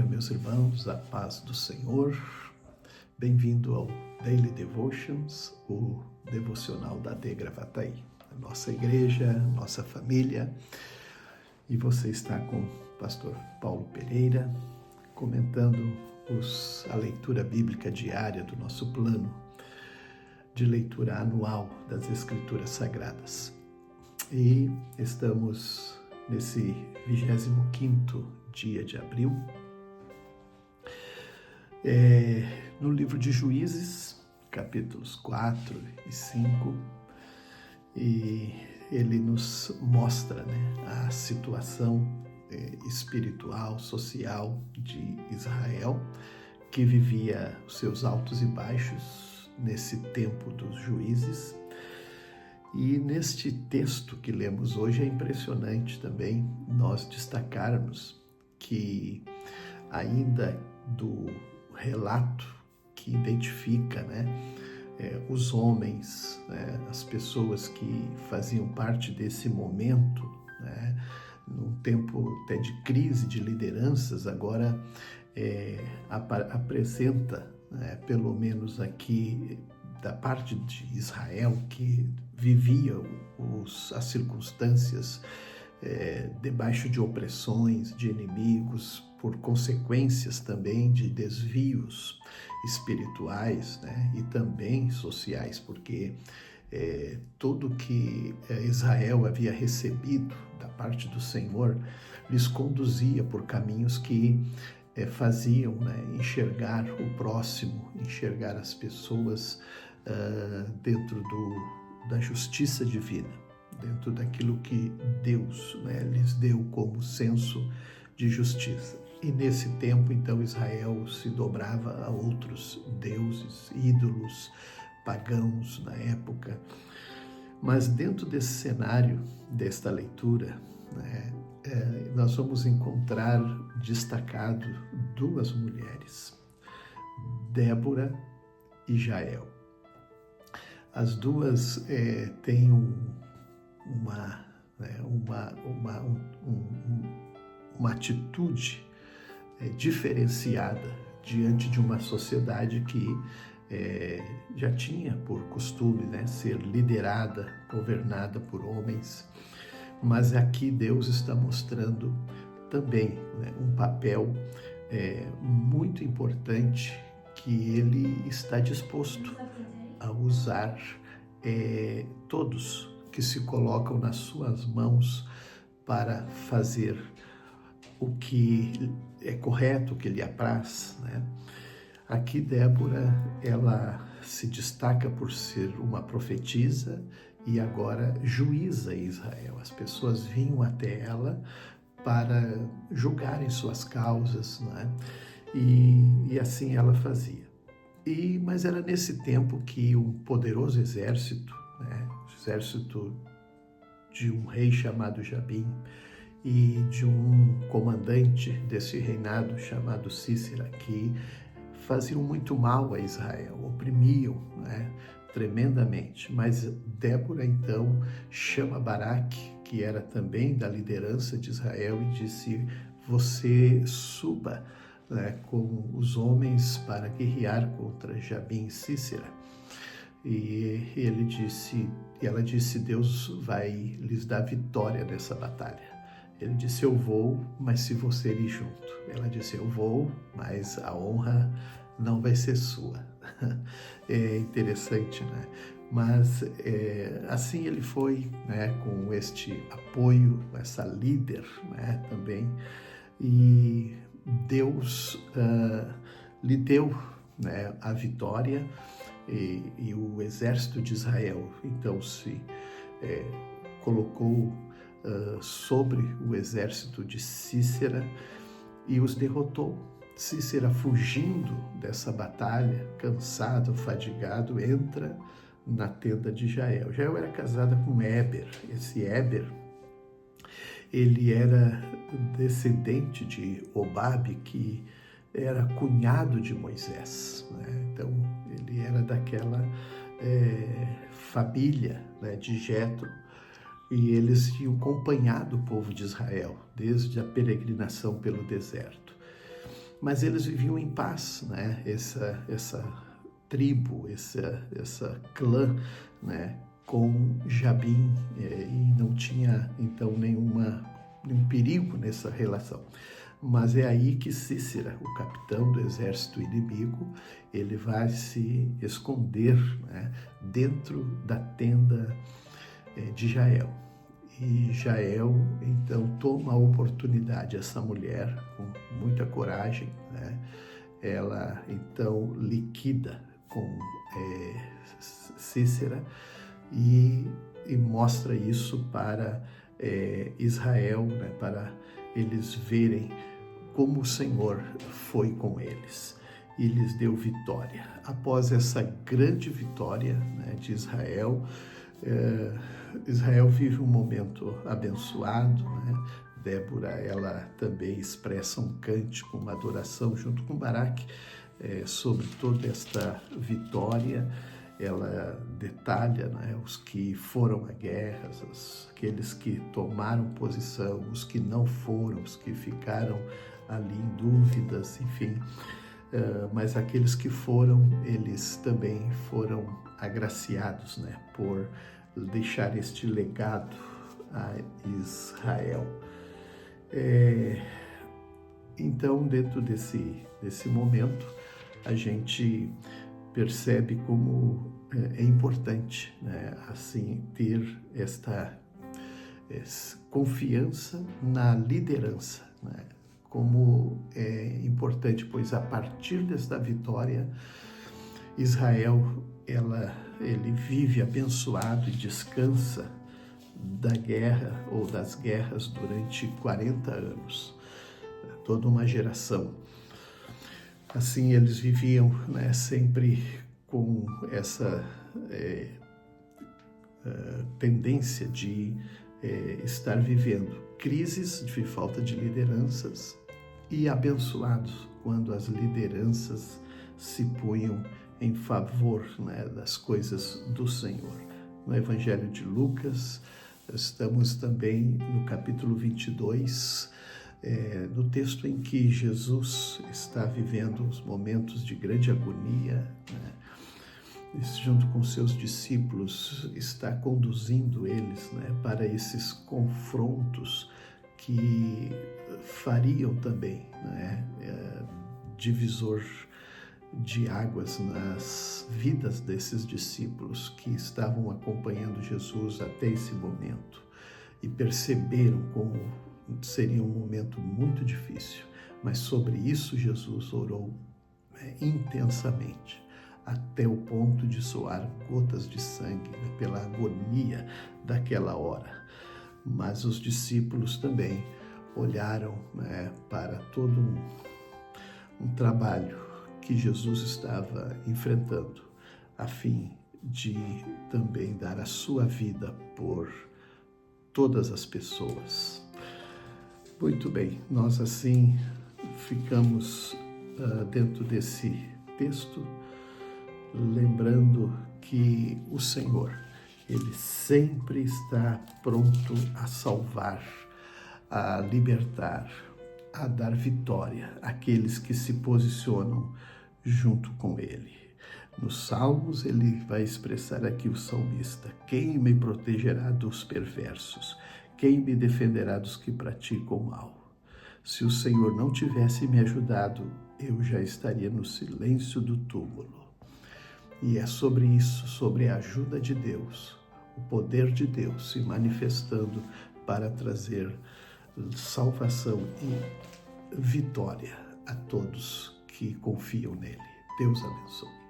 dia, meus irmãos, a paz do Senhor. Bem-vindo ao Daily Devotions, o devocional da AD Gravataí, a nossa igreja, nossa família. E você está com o pastor Paulo Pereira, comentando a leitura bíblica diária do nosso plano de leitura anual das Escrituras Sagradas. E estamos nesse 25º dia de abril, no livro de Juízes, capítulos 4 e 5, e ele nos mostra, a situação espiritual, social de Israel, que vivia os seus altos e baixos nesse tempo dos juízes. E neste texto que lemos hoje é impressionante também nós destacarmos que ainda do relato que identifica os homens, as pessoas que faziam parte desse momento, num tempo até de crise de lideranças, agora apresenta, pelo menos aqui da parte de Israel, que vivia as circunstâncias debaixo de opressões, de inimigos, por consequências também de desvios espirituais, e também sociais, porque tudo que Israel havia recebido da parte do Senhor lhes conduzia por caminhos que faziam enxergar o próximo, enxergar as pessoas dentro da justiça divina, dentro daquilo que Deus lhes deu como senso de justiça. E nesse tempo, então, Israel se dobrava a outros deuses, ídolos pagãos na época. Mas dentro desse cenário, desta leitura, nós vamos encontrar destacado duas mulheres, Débora e Jael. As duas têm uma atitude diferenciada diante de uma sociedade que já tinha por costume ser liderada, governada por homens, mas aqui Deus está mostrando também um papel muito importante que Ele está disposto a usar todos que se colocam nas suas mãos para fazer o que é correto, o que lhe apraz. Aqui Débora, ela se destaca por ser uma profetisa e agora juíza em Israel. As pessoas vinham até ela para julgarem suas causas, e assim ela fazia. Mas era nesse tempo que um poderoso exército, o exército de um rei chamado Jabim e de um comandante desse reinado chamado Cícera, que faziam muito mal a Israel, oprimiam tremendamente. Mas Débora então chama Baraque, que era também da liderança de Israel, e disse: você suba com os homens para guerrear contra Jabim e Cícera. E ela disse: Deus vai lhes dar vitória nessa batalha. Ele disse: eu vou, mas se você ir junto. Ela disse: eu vou, mas a honra não vai ser sua. É interessante, Mas assim ele foi, com este apoio, essa líder, também, e Deus lhe deu a vitória, e o exército de Israel então se colocou sobre o exército de Cícera e os derrotou. Cícera, fugindo dessa batalha, cansado, fadigado, entra na tenda de Jael. Jael era casada com Éber. Esse Éber, ele era descendente de Obabe, que era cunhado de Moisés. Então, ele era daquela família de Jetro, e eles tinham acompanhado o povo de Israel desde a peregrinação pelo deserto. mas eles viviam em paz, né? Essa tribo, essa clã, né? Com Jabim, e não tinha então nenhum perigo nessa relação. Mas é aí que Cícera, o capitão do exército inimigo, ele vai se esconder, né, dentro da tenda de Jael. E Jael, então, toma a oportunidade, essa mulher, com muita coragem, né, ela, então, liquida com Cícera e mostra isso para Israel, né, para eles verem como o Senhor foi com eles e lhes deu vitória. Após essa grande vitória, né, de Israel, Israel vive um momento abençoado, né? Débora, ela também expressa um cântico, uma adoração junto com Baraque sobre toda esta vitória. Ela detalha, né, os que foram à guerra, aqueles que tomaram posição, os que não foram, os que ficaram ali em dúvidas, enfim. Mas aqueles que foram, eles também foram agraciados, né, por deixar este legado a Israel. Então, dentro desse momento, a gente percebe como é importante, né, assim, ter esta confiança na liderança, né? Como é importante, pois a partir desta vitória, Israel, ele vive abençoado e descansa da guerra ou das guerras durante 40 anos, toda uma geração. Assim, eles viviam, né, sempre com essa tendência de estar vivendo crises de falta de lideranças e abençoados quando as lideranças se punham em favor, né, das coisas do Senhor. No Evangelho de Lucas, estamos também no capítulo 22, no texto em que Jesus está vivendo os momentos de grande agonia, né? Junto com seus discípulos, está conduzindo eles, né, para esses confrontos que fariam também, né, divisor de águas nas vidas desses discípulos que estavam acompanhando Jesus até esse momento e perceberam como seria um momento muito difícil, mas sobre isso Jesus orou, né, intensamente, até o ponto de soar gotas de sangue, né, pela agonia daquela hora. Mas os discípulos também olharam, né, para todo um trabalho que Jesus estava enfrentando, a fim de também dar a sua vida por todas as pessoas. Muito bem, nós assim ficamos dentro desse texto, lembrando que o Senhor, Ele sempre está pronto a salvar, a libertar, a dar vitória àqueles que se posicionam junto com Ele. Nos Salmos, ele vai expressar aqui o salmista: quem me protegerá dos perversos? Quem me defenderá dos que praticam o mal? Se o Senhor não tivesse me ajudado, eu já estaria no silêncio do túmulo. E é sobre isso, sobre a ajuda de Deus, o poder de Deus se manifestando para trazer salvação e vitória a todos que confiam nele. Deus abençoe.